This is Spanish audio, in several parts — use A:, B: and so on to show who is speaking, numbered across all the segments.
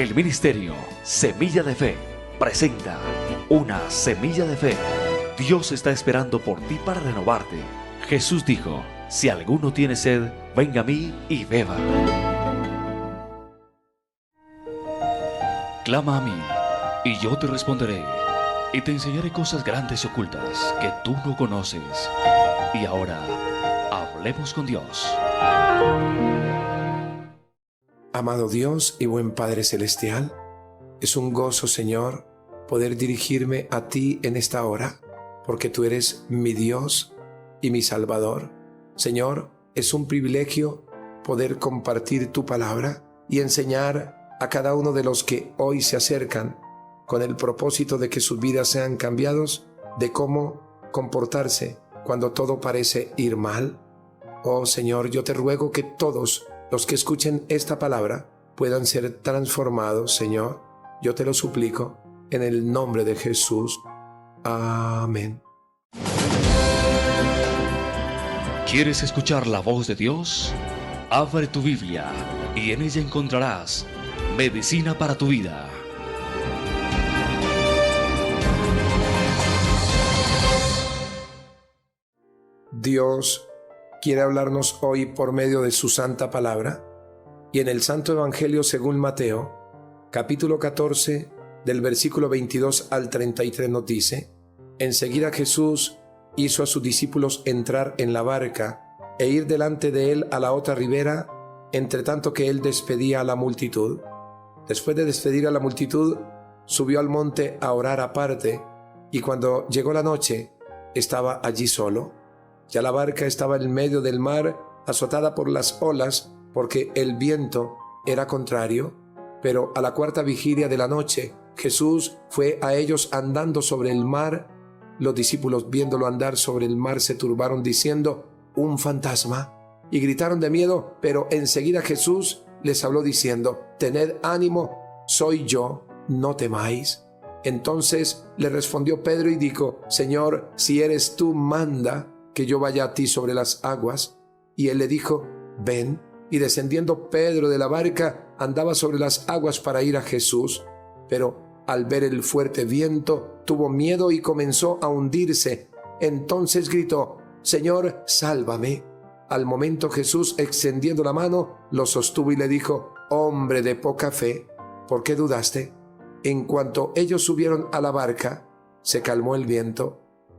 A: El ministerio Semilla de Fe presenta Una Semilla de Fe. Dios está esperando por ti para renovarte. Jesús dijo: si alguno tiene sed, venga a mí y beba. Clama a mí, y yo te responderé, y te enseñaré cosas grandes y ocultas que tú no conoces. Y ahora, hablemos con Dios.
B: Amado Dios y buen Padre Celestial, es un gozo, Señor, poder dirigirme a ti en esta hora, porque tú eres mi Dios y mi Salvador. Señor, es un privilegio poder compartir tu palabra y enseñar a cada uno de los que hoy se acercan con el propósito de que sus vidas sean cambiados, de cómo comportarse cuando todo parece ir mal. Oh Señor, yo te ruego que todos los que escuchen esta palabra puedan ser transformados, Señor. Yo te lo suplico en el nombre de Jesús. Amén.
A: ¿Quieres escuchar la voz de Dios? Abre tu Biblia y en ella encontrarás medicina para tu vida.
B: Dios quiere hablarnos hoy por medio de su santa palabra, y en el Santo Evangelio según Mateo, capítulo 14, del versículo 22 al 33 nos dice: enseguida Jesús hizo a sus discípulos entrar en la barca e ir delante de él a la otra ribera, entre tanto que él despedía a la multitud. Después de despedir a la multitud, subió al monte a orar aparte, y cuando llegó la noche, estaba allí solo. Ya la barca estaba en medio del mar, azotada por las olas, porque el viento era contrario. Pero a la cuarta vigilia de la noche, Jesús fue a ellos andando sobre el mar. Los discípulos, viéndolo andar sobre el mar, se turbaron diciendo: un fantasma, y gritaron de miedo. Pero enseguida Jesús les habló diciendo: tened ánimo, soy yo, no temáis. Entonces le respondió Pedro y dijo: Señor, si eres tú, manda que yo vaya a ti sobre las aguas. Y él le dijo: ven. Y descendiendo Pedro de la barca, andaba sobre las aguas para ir a Jesús. Pero al ver el fuerte viento, tuvo miedo y comenzó a hundirse. Entonces gritó: Señor, sálvame. Al momento Jesús, extendiendo la mano, lo sostuvo y le dijo: hombre de poca fe, ¿por qué dudaste? En cuanto ellos subieron a la barca, se calmó el viento.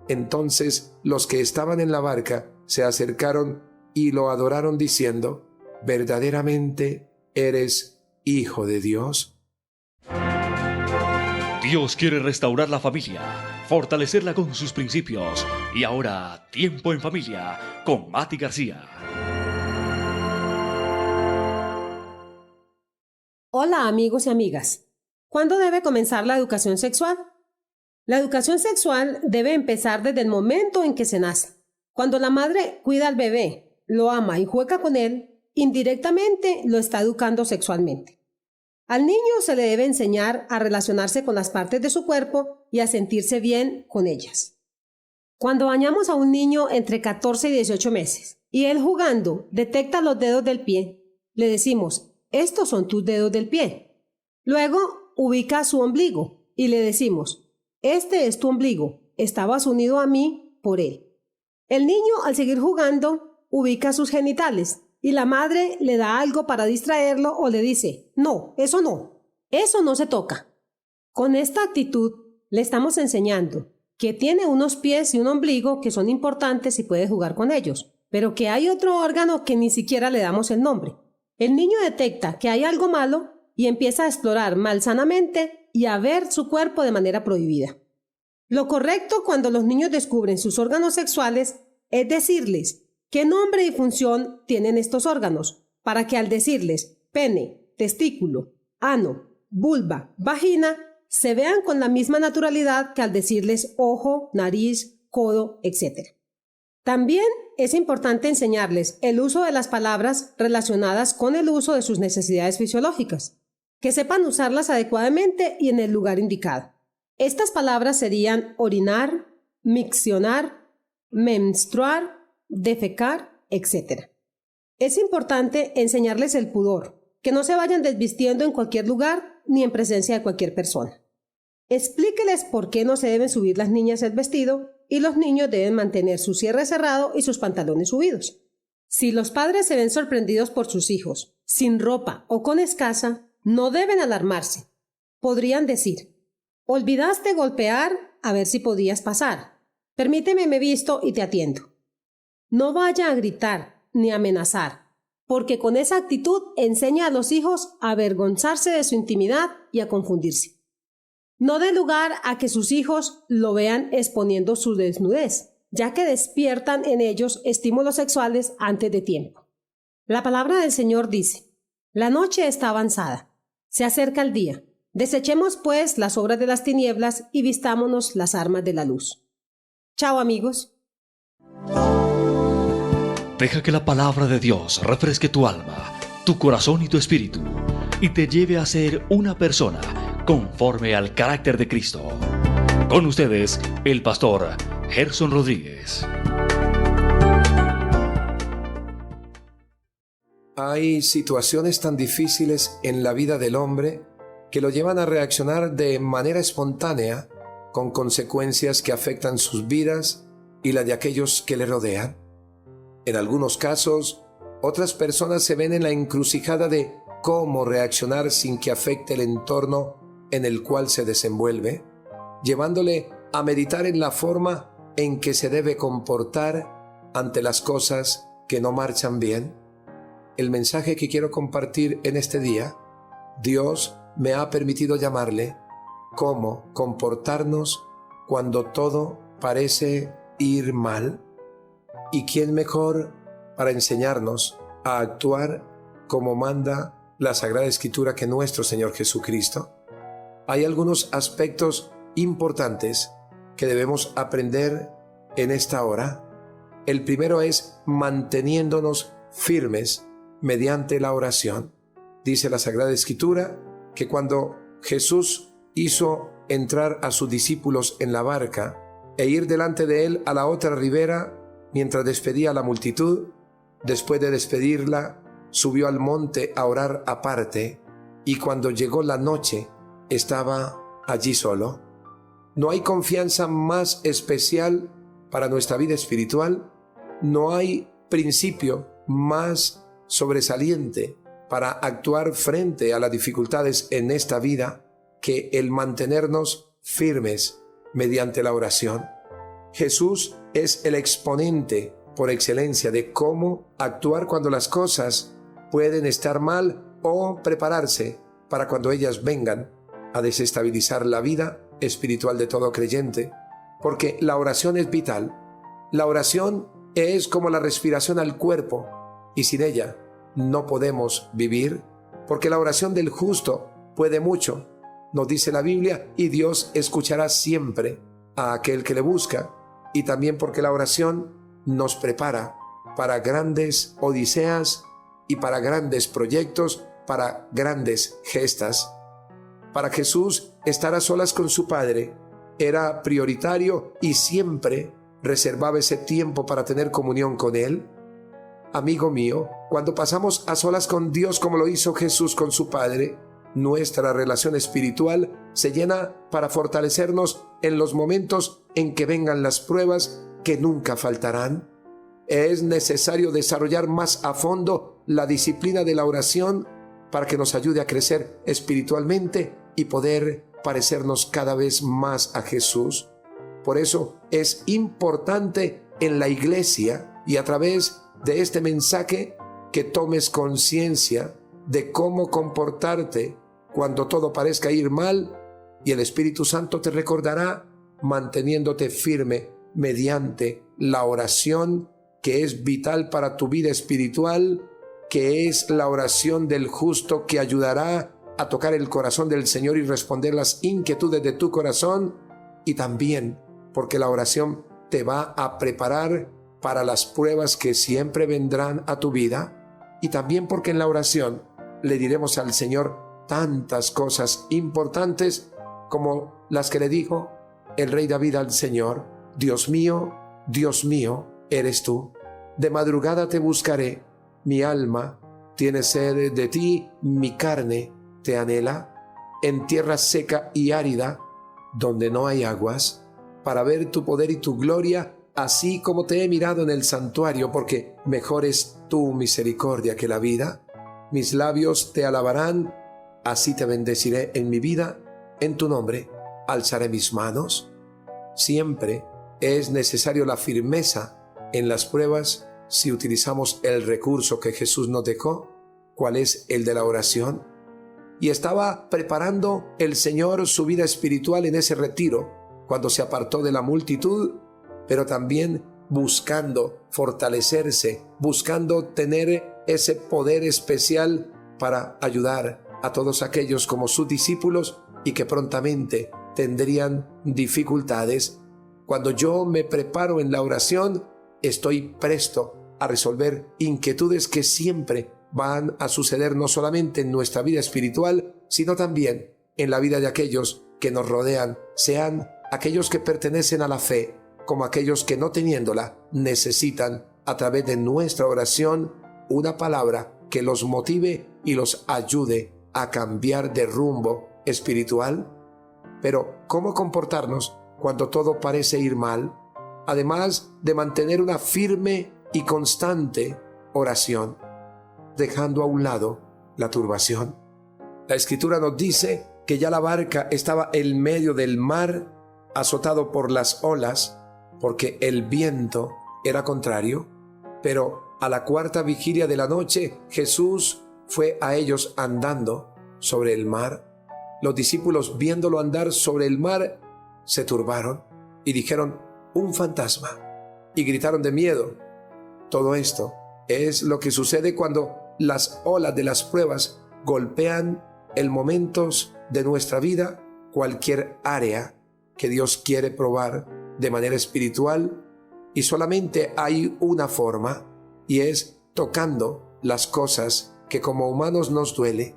B: Entonces los que estaban en la barca se acercaron y lo adoraron diciendo: verdaderamente eres Hijo de Dios.
A: Dios quiere restaurar la familia, fortalecerla con sus principios. Y ahora, tiempo en familia con Mati García.
C: Hola amigos y amigas. ¿Cuándo debe comenzar la educación sexual? La educación sexual debe empezar desde el momento en que se nace. Cuando la madre cuida al bebé, lo ama y juega con él, indirectamente lo está educando sexualmente. Al niño se le debe enseñar a relacionarse con las partes de su cuerpo y a sentirse bien con ellas. Cuando bañamos a un niño entre 14 y 18 meses y él jugando detecta los dedos del pie, le decimos: estos son tus dedos del pie. Luego ubica su ombligo y le decimos: este es tu ombligo, estabas unido a mí por él. El niño, al seguir jugando, ubica sus genitales y la madre le da algo para distraerlo o le dice: no eso no se toca. Con esta actitud le estamos enseñando que tiene unos pies y un ombligo que son importantes y puede jugar con ellos, pero que hay otro órgano que ni siquiera le damos el nombre. El niño detecta que hay algo malo y empieza a explorar malsanamente y a ver su cuerpo de manera prohibida. Lo correcto cuando los niños descubren sus órganos sexuales es decirles qué nombre y función tienen estos órganos, para que al decirles pene, testículo, ano, vulva, vagina, se vean con la misma naturalidad que al decirles ojo, nariz, codo, etc. También es importante enseñarles el uso de las palabras relacionadas con el uso de sus necesidades fisiológicas, que sepan usarlas adecuadamente y en el lugar indicado. Estas palabras serían orinar, miccionar, menstruar, defecar, etc. Es importante enseñarles el pudor, que no se vayan desvistiendo en cualquier lugar ni en presencia de cualquier persona. Explíqueles por qué no se deben subir las niñas el vestido y los niños deben mantener su cierre cerrado y sus pantalones subidos. Si los padres se ven sorprendidos por sus hijos, sin ropa o con escasa, no deben alarmarse. Podrían decir: «Olvidaste golpear, a ver si podías pasar. Permíteme, me visto y te atiendo». No vaya a gritar ni a amenazar, porque con esa actitud enseña a los hijos a avergonzarse de su intimidad y a confundirse. No dé lugar a que sus hijos lo vean exponiendo su desnudez, ya que despiertan en ellos estímulos sexuales antes de tiempo. La palabra del Señor dice: «La noche está avanzada, se acerca el día. Desechemos pues las obras de las tinieblas y vistámonos las armas de la luz». Chao, amigos.
A: Deja que la palabra de Dios refresque tu alma, tu corazón y tu espíritu, y te lleve a ser una persona conforme al carácter de Cristo. Con ustedes, el pastor Gerson Rodríguez.
B: Hay situaciones tan difíciles en la vida del hombre que lo llevan a reaccionar de manera espontánea, con consecuencias que afectan sus vidas y la de aquellos que le rodean. En algunos casos, otras personas se ven en la encrucijada de cómo reaccionar sin que afecte el entorno en el cual se desenvuelve, llevándole a meditar en la forma en que se debe comportar ante las cosas que no marchan bien. El mensaje que quiero compartir en este día, Dios me ha permitido llamarle cómo comportarnos cuando todo parece ir mal. ¿Y quién mejor para enseñarnos a actuar como manda la Sagrada Escritura que nuestro Señor Jesucristo? Hay algunos aspectos importantes que debemos aprender en esta hora. El primero es manteniéndonos firmes mediante la oración. Dice la Sagrada Escritura que cuando Jesús hizo entrar a sus discípulos en la barca e ir delante de él a la otra ribera, mientras despedía a la multitud, después de despedirla, subió al monte a orar aparte, y cuando llegó la noche, estaba allí solo. No hay confianza más especial para nuestra vida espiritual, no hay principio más sobresaliente para actuar frente a las dificultades en esta vida que el mantenernos firmes mediante la oración. Jesús es el exponente por excelencia de cómo actuar cuando las cosas pueden estar mal o prepararse para cuando ellas vengan a desestabilizar la vida espiritual de todo creyente, porque la oración es vital. La oración es como la respiración al cuerpo y sin ella no podemos vivir, porque la oración del justo puede mucho, nos dice la Biblia, y Dios escuchará siempre a aquel que le busca, y también porque la oración nos prepara para grandes odiseas y para grandes proyectos, para grandes gestas. Para Jesús, estar a solas con su Padre era prioritario y siempre reservaba ese tiempo para tener comunión con Él. Amigo mío, cuando pasamos a solas con Dios como lo hizo Jesús con su Padre, nuestra relación espiritual se llena para fortalecernos en los momentos en que vengan las pruebas que nunca faltarán. Es necesario desarrollar más a fondo la disciplina de la oración para que nos ayude a crecer espiritualmente y poder parecernos cada vez más a Jesús. Por eso es importante en la iglesia y a través de este mensaje que tomes conciencia de cómo comportarte cuando todo parezca ir mal, y el Espíritu Santo te recordará manteniéndote firme mediante la oración, que es vital para tu vida espiritual, que es la oración del justo que ayudará a tocar el corazón del Señor y responder las inquietudes de tu corazón, y también porque la oración te va a preparar para las pruebas que siempre vendrán a tu vida, y también porque en la oración le diremos al Señor tantas cosas importantes como las que le dijo el rey David al Señor: Dios mío, eres tú. De madrugada te buscaré, mi alma tiene sed de ti, mi carne te anhela. en tierra seca y árida, donde no hay aguas, para ver tu poder y tu gloria, así como te he mirado en el santuario, porque mejor es tu misericordia que la vida. Mis labios te alabarán, así te bendeciré en mi vida, en tu nombre alzaré mis manos. Siempre es necesario la firmeza en las pruebas si utilizamos el recurso que Jesús nos dejó, cuál es el de la oración. Y estaba preparando el Señor su vida espiritual en ese retiro, cuando se apartó de la multitud, pero también buscando fortalecerse, buscando tener ese poder especial para ayudar a todos aquellos como sus discípulos y que prontamente tendrían dificultades. Cuando yo me preparo en la oración, estoy presto a resolver inquietudes que siempre van a suceder no solamente en nuestra vida espiritual, sino también en la vida de aquellos que nos rodean, sean aquellos que pertenecen a la fe, como aquellos que no teniéndola necesitan, a través de nuestra oración, una palabra que los motive y los ayude a cambiar de rumbo espiritual. Pero, ¿cómo comportarnos cuando todo parece ir mal? Además de mantener una firme y constante oración, dejando a un lado la turbación. La Escritura nos dice que ya la barca estaba en medio del mar, azotado por las olas, porque el viento era contrario. Pero a la cuarta vigilia de la noche, Jesús fue a ellos andando sobre el mar. Los discípulos, viéndolo andar sobre el mar, se turbaron y dijeron: un fantasma, y gritaron de miedo. Todo esto es lo que sucede cuando las olas de las pruebas golpean en momentos de nuestra vida, cualquier área que Dios quiere probar de manera espiritual, y solamente hay una forma, y es tocando las cosas que como humanos nos duele.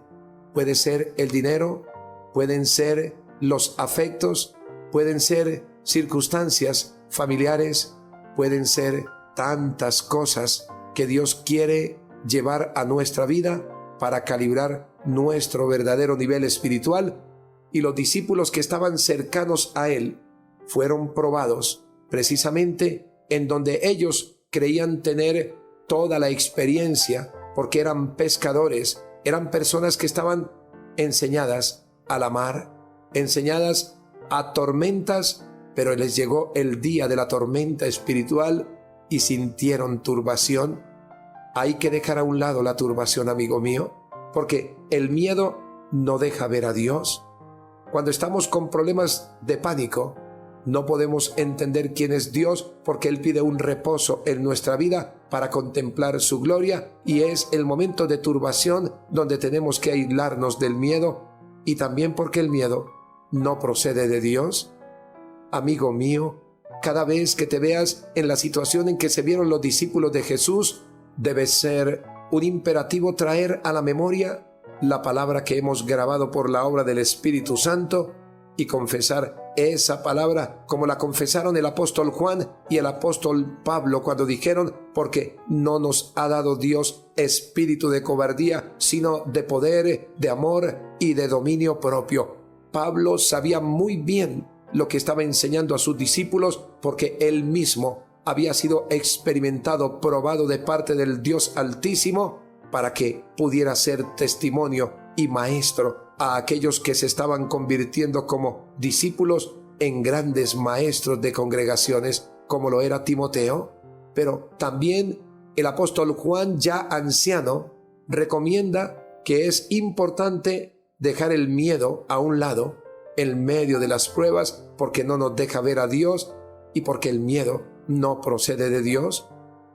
B: Puede ser el dinero, pueden ser los afectos, pueden ser circunstancias familiares, pueden ser tantas cosas que Dios quiere llevar a nuestra vida para calibrar nuestro verdadero nivel espiritual. Y los discípulos que estaban cercanos a Él fueron probados precisamente en donde ellos creían tener toda la experiencia, porque eran pescadores, eran personas que estaban enseñadas a la mar, enseñadas a tormentas, pero les llegó el día de la tormenta espiritual y sintieron turbación. Hay que dejar a un lado la turbación, amigo mío, porque el miedo no deja ver a Dios. Cuando estamos con problemas de pánico, no podemos entender quién es Dios, porque Él pide un reposo en nuestra vida para contemplar su gloria, y es el momento de turbación donde tenemos que aislarnos del miedo, y también porque el miedo no procede de Dios. Amigo mío, cada vez que te veas en la situación en que se vieron los discípulos de Jesús, debe ser un imperativo traer a la memoria la palabra que hemos grabado por la obra del Espíritu Santo y confesar esa palabra como la confesaron el apóstol Juan y el apóstol Pablo cuando dijeron: porque no nos ha dado Dios espíritu de cobardía, sino de poder, de amor y de dominio propio. Pablo sabía muy bien lo que estaba enseñando a sus discípulos, porque él mismo había sido experimentado, probado de parte del Dios Altísimo, para que pudiera ser testimonio y maestro a aquellos que se estaban convirtiendo como discípulos en grandes maestros de congregaciones, como lo era Timoteo. Pero también el apóstol Juan, ya anciano, recomienda que es importante dejar el miedo a un lado en medio de las pruebas, porque no nos deja ver a Dios y porque el miedo no procede de Dios.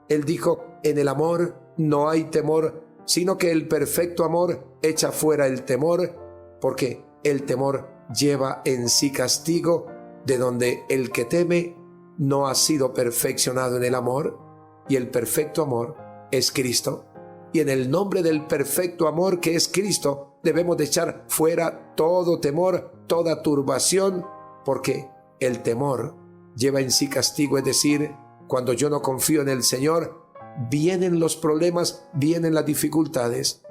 B: Él dijo: en el amor no hay temor, sino que el perfecto amor echa fuera el temor, porque el temor lleva en sí castigo, de donde el que teme no ha sido perfeccionado en el amor, y el perfecto amor es Cristo. Y en el nombre del perfecto amor que es Cristo, debemos de echar fuera todo temor, toda turbación, porque el temor lleva en sí castigo, es decir, cuando yo no confío en el Señor, vienen los problemas, vienen las dificultades.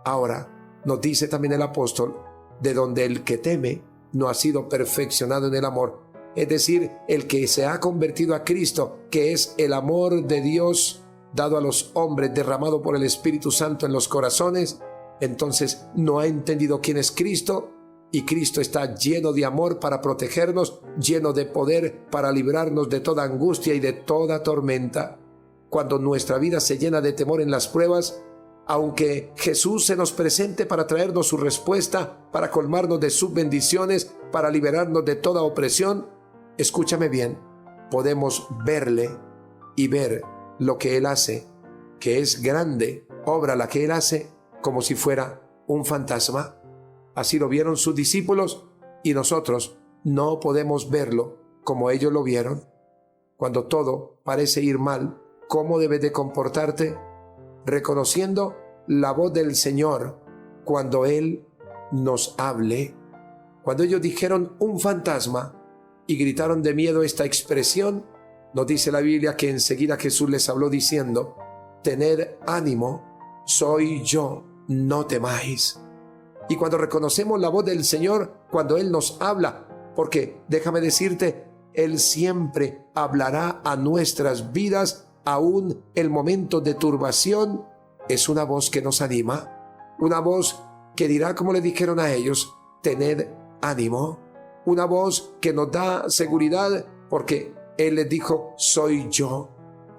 B: Ahora, nos dice también el apóstol: de donde el que teme no ha sido perfeccionado en el amor. Es decir, el que se ha convertido a Cristo, que es el amor de Dios dado a los hombres, derramado por el Espíritu Santo en los corazones, entonces no ha entendido quién es Cristo, y Cristo está lleno de amor para protegernos, lleno de poder para librarnos de toda angustia y de toda tormenta. Cuando nuestra vida se llena de temor en las pruebas, aunque Jesús se nos presente para traernos su respuesta, para colmarnos de sus bendiciones, para liberarnos de toda opresión, escúchame bien, podemos verle y ver lo que Él hace, que es grande obra la que Él hace, como si fuera un fantasma. Así lo vieron sus discípulos y nosotros no podemos verlo como ellos lo vieron. Cuando todo parece ir mal, ¿cómo debes de comportarte? Reconociendo la voz del Señor cuando Él nos hable. Cuando ellos dijeron un fantasma y gritaron de miedo esta expresión, nos dice la Biblia que enseguida Jesús les habló diciendo: tened ánimo, soy yo, no temáis. Y cuando reconocemos la voz del Señor, cuando Él nos habla, porque déjame decirte, Él siempre hablará a nuestras vidas, aún el momento de turbación, es una voz que nos anima, una voz que dirá como le dijeron a ellos: tened ánimo, una voz que nos da seguridad porque Él les dijo: soy yo.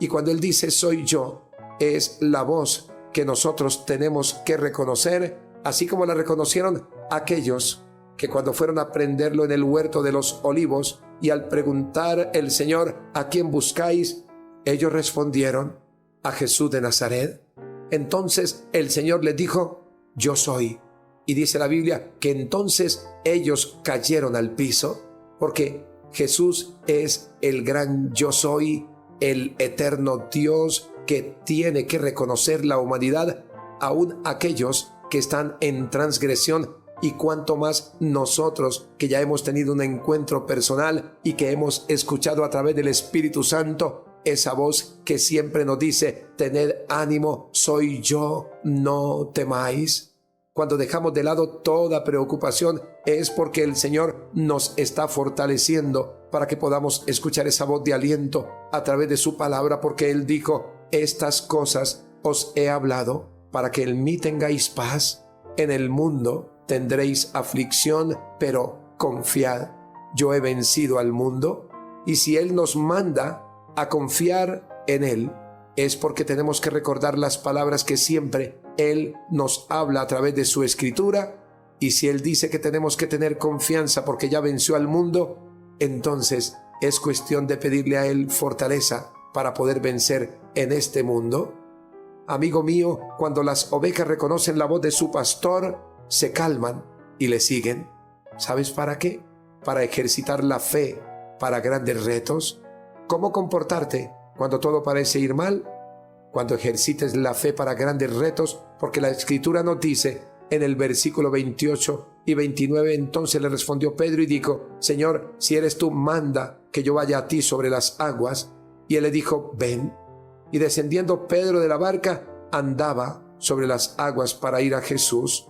B: Y cuando Él dice soy yo, es la voz que nosotros tenemos que reconocer, así como la reconocieron aquellos que cuando fueron a prenderlo en el huerto de los olivos, y al preguntar el Señor: ¿a quién buscáis?, ellos respondieron: a Jesús de Nazaret. Entonces el Señor les dijo: yo soy. Y dice la Biblia que entonces ellos cayeron al piso, porque Jesús es el gran yo soy, el eterno Dios que tiene que reconocer la humanidad, aún aquellos que están en transgresión, y cuanto más nosotros que ya hemos tenido un encuentro personal y que hemos escuchado a través del Espíritu Santo esa voz que siempre nos dice: tened ánimo, soy yo, no temáis. Cuando dejamos de lado toda preocupación, es porque el Señor nos está fortaleciendo para que podamos escuchar esa voz de aliento a través de su palabra, porque Él dijo: estas cosas os he hablado para que en mí tengáis paz. En el mundo tendréis aflicción, pero confiad, yo he vencido al mundo. Y si Él nos manda a confiar en Él, es porque tenemos que recordar las palabras que siempre Él nos habla a través de su Escritura. Y si Él dice que tenemos que tener confianza porque ya venció al mundo, entonces es cuestión de pedirle a Él fortaleza para poder vencer en este mundo. Amigo mío, cuando las ovejas reconocen la voz de su pastor, se calman y le siguen. ¿Sabes para qué? Para ejercitar la fe para grandes retos. ¿Cómo comportarte cuando todo parece ir mal? Cuando ejercites la fe para grandes retos, porque la Escritura nos dice en el versículo 28 y 29, entonces le respondió Pedro y dijo: Señor, si eres tú, manda que yo vaya a ti sobre las aguas. Y él le dijo: ven. Y descendiendo Pedro de la barca, andaba sobre las aguas para ir a Jesús.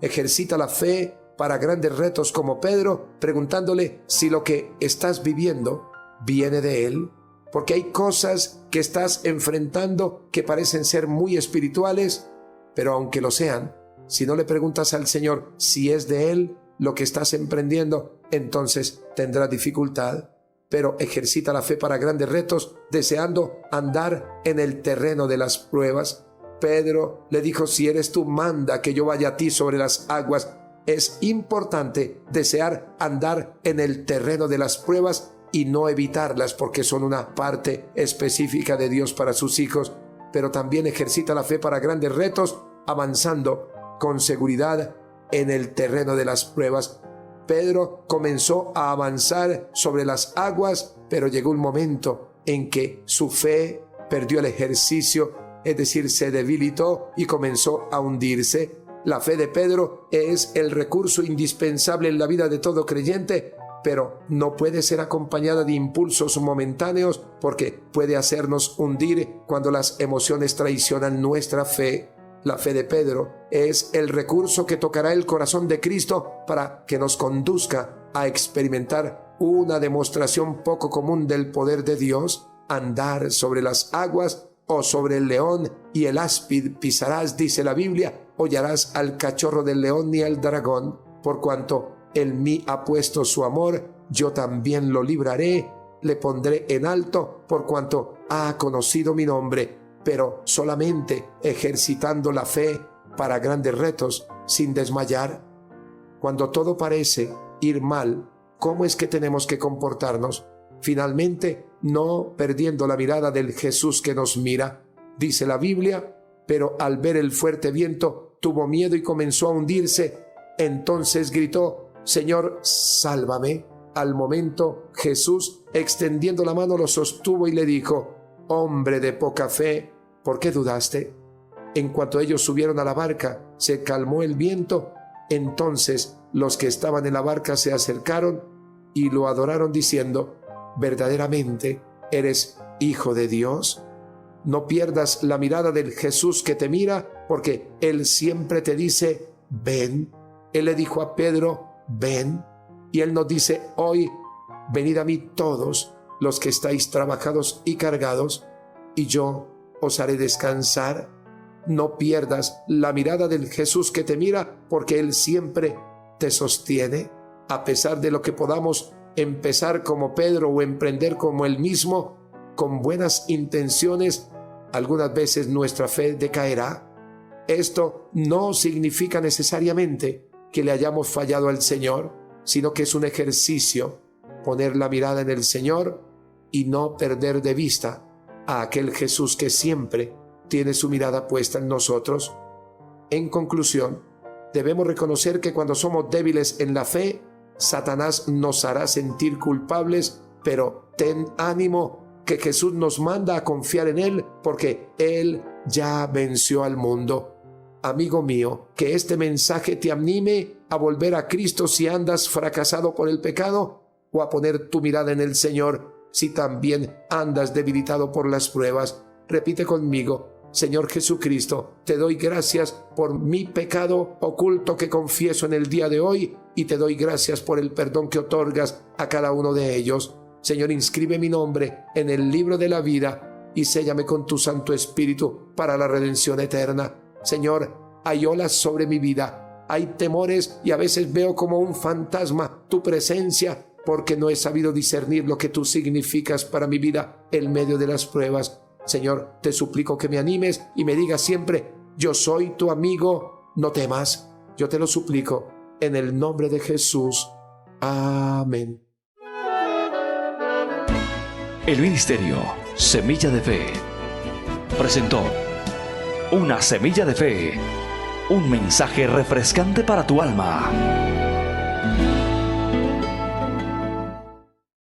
B: Ejercita la fe para grandes retos como Pedro, preguntándole si lo que estás viviendo viene de Él. Porque hay cosas que estás enfrentando que parecen ser muy espirituales, pero aunque lo sean, si no le preguntas al Señor si es de Él lo que estás emprendiendo, entonces tendrás dificultad. Pero ejercita la fe para grandes retos, deseando andar en el terreno de las pruebas. Pedro le dijo: si eres tú, manda que yo vaya a ti sobre las aguas. Es importante desear andar en el terreno de las pruebas y no evitarlas, porque son una parte específica de Dios para sus hijos. Pero también ejercita la fe para grandes retos, avanzando con seguridad en el terreno de las pruebas. Pedro comenzó a avanzar sobre las aguas, pero llegó un momento en que su fe perdió el ejercicio, es decir, se debilitó y comenzó a hundirse. La fe de Pedro es el recurso indispensable en la vida de todo creyente, pero no puede ser acompañada de impulsos momentáneos, porque puede hacernos hundir cuando las emociones traicionan nuestra fe. La fe de Pedro es el recurso que tocará el corazón de Cristo para que nos conduzca a experimentar una demostración poco común del poder de Dios, andar sobre las aguas o sobre el león y el áspid pisarás, dice la Biblia, hollarás al cachorro del león y al dragón, por cuanto en mí ha puesto su amor, yo también lo libraré, le pondré en alto, por cuanto ha conocido mi nombre, pero solamente ejercitando la fe para grandes retos, sin desmayar. Cuando todo parece ir mal, ¿cómo es que tenemos que comportarnos? Finalmente, no perdiendo la mirada del Jesús que nos mira. Dice la Biblia, pero al ver el fuerte viento, tuvo miedo y comenzó a hundirse. Entonces gritó, Señor, sálvame. Al momento, Jesús, extendiendo la mano, lo sostuvo y le dijo, hombre de poca fe, ¿por qué dudaste? En cuanto ellos subieron a la barca, se calmó el viento. Entonces los que estaban en la barca se acercaron y lo adoraron diciendo, ¿verdaderamente eres Hijo de Dios? No pierdas la mirada del Jesús que te mira, porque Él siempre te dice, ven. Él le dijo a Pedro, ven. Y Él nos dice hoy, venid a mí todos los que estáis trabajados y cargados, y yo os haré descansar. No pierdas la mirada del Jesús que te mira, porque Él siempre te sostiene. A pesar de lo que podamos empezar como Pedro o emprender como Él mismo, con buenas intenciones, algunas veces nuestra fe decaerá. Esto no significa necesariamente que le hayamos fallado al Señor, sino que es un ejercicio, poner la mirada en el Señor y no perder de vista a aquel Jesús que siempre tiene su mirada puesta en nosotros. En conclusión, debemos reconocer que cuando somos débiles en la fe, Satanás nos hará sentir culpables, pero ten ánimo que Jesús nos manda a confiar en Él, porque Él ya venció al mundo. Amigo mío, que este mensaje te anime a volver a Cristo si andas fracasado por el pecado, o a poner tu mirada en el Señor si también andas debilitado por las pruebas. Repite conmigo, Señor Jesucristo, te doy gracias por mi pecado oculto que confieso en el día de hoy, y te doy gracias por el perdón que otorgas a cada uno de ellos. Señor, inscribe mi nombre en el libro de la vida y séllame con tu Santo Espíritu para la redención eterna. Señor, hay olas sobre mi vida, hay temores y a veces veo como un fantasma tu presencia, porque no he sabido discernir lo que tú significas para mi vida en medio de las pruebas. Señor, te suplico que me animes y me digas siempre, yo soy tu amigo, no temas. Yo te lo suplico en el nombre de Jesús. Amén.
A: El Ministerio Semilla de Fe presentó Una Semilla de Fe, un mensaje refrescante para tu alma.